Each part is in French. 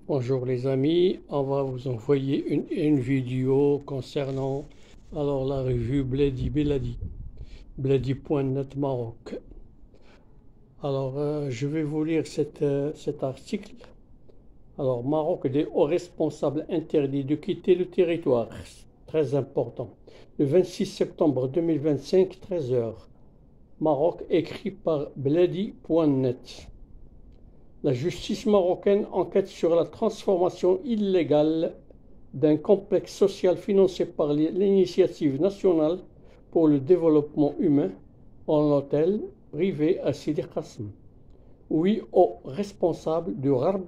Bonjour les amis, on va vous envoyer une vidéo concernant la revue Bledi.net Maroc. Je vais vous lire cet article. Maroc, des hauts responsables interdits de quitter le territoire. Très important. Le 26 septembre 2025, 13h. Maroc, écrit par Bledi.net. La justice marocaine enquête sur la transformation illégale d'un complexe social financé par l'Initiative nationale pour le développement humain en hôtel privé à Sidi Qassem. 8 hauts responsables du RARB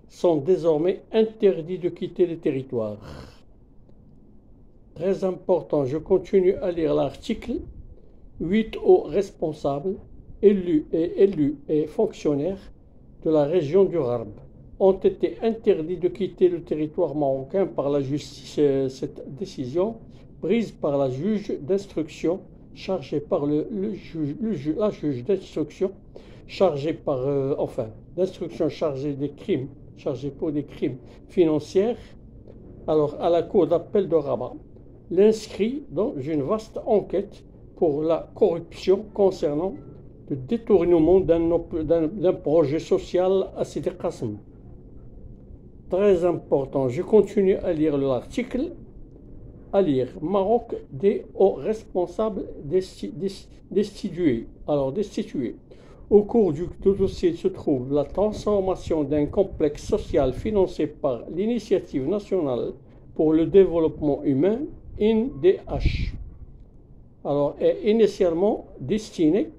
sont désormais interdits de quitter le territoire. Très important, je continue à lire l'article. 8 hauts responsables, élus et fonctionnaires de la région du RARB ont été interdits de quitter le territoire marocain par la justice. Cette décision, prise par la juge d'instruction chargée par la juge d'instruction chargée par d'instruction chargée pour des crimes financiers à la cour d'appel de Rabat, l'inscrit dans une vaste enquête pour la corruption concernant le détournement d'un projet social à Sidi Qassem. Très important, je continue à lire l'article. Maroc, des hauts responsables destitués. Au cours du dossier se trouve la transformation d'un complexe social financé par l'Initiative nationale pour le développement humain, INDH. Est initialement destiné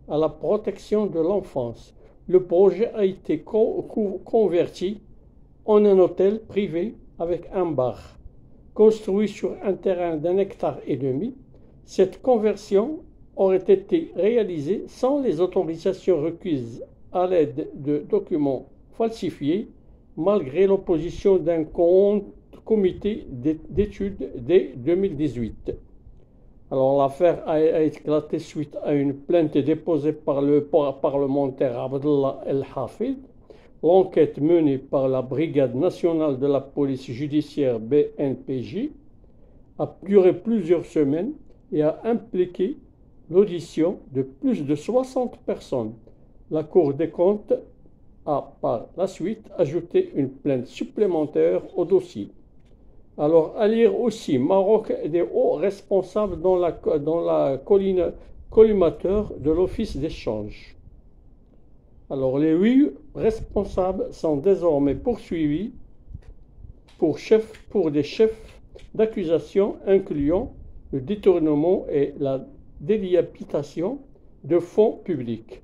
à la protection de l'enfance. Le projet a été converti en un hôtel privé avec un bar, construit sur un terrain d'1,5 hectare. Cette conversion aurait été réalisée sans les autorisations requises à l'aide de documents falsifiés, malgré l'opposition d'un comité d'études dès 2018. L'affaire a éclaté suite à une plainte déposée par le parlementaire Abdallah El Hafid. L'enquête menée par la Brigade nationale de la police judiciaire BNPJ a duré plusieurs semaines et a impliqué l'audition de plus de 60 personnes. La Cour des comptes a par la suite ajouté une plainte supplémentaire au dossier. À lire aussi, Maroc, des hauts responsables dans la collimateur de l'Office d'échange. Les 8 responsables sont désormais poursuivis pour des chefs d'accusation incluant le détournement et la dilapidation de fonds publics,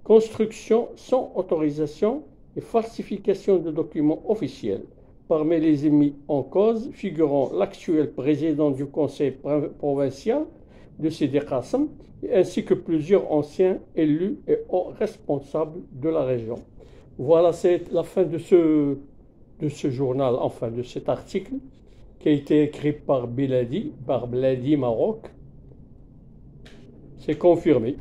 construction sans autorisation et falsification de documents officiels. Parmi les émis en cause figurant l'actuel président du conseil provincial de Sidi Qassem, ainsi que plusieurs anciens élus et hauts responsables de la région. Voilà, c'est la fin de ce journal, de cet article qui a été écrit par Bledi Maroc. C'est confirmé.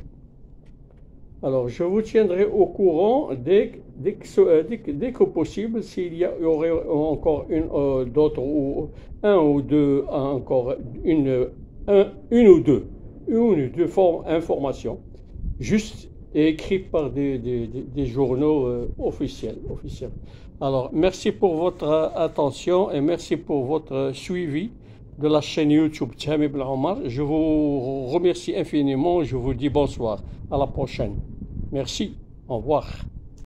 Je vous tiendrai au courant dès que possible s'il y aurait encore une ou deux informations juste écrites par des journaux officiels. Merci pour votre attention et merci pour votre suivi de la chaîne YouTube Thami Ben Omar. Je vous remercie infiniment. Je vous dis bonsoir. À la prochaine. Merci. Au revoir.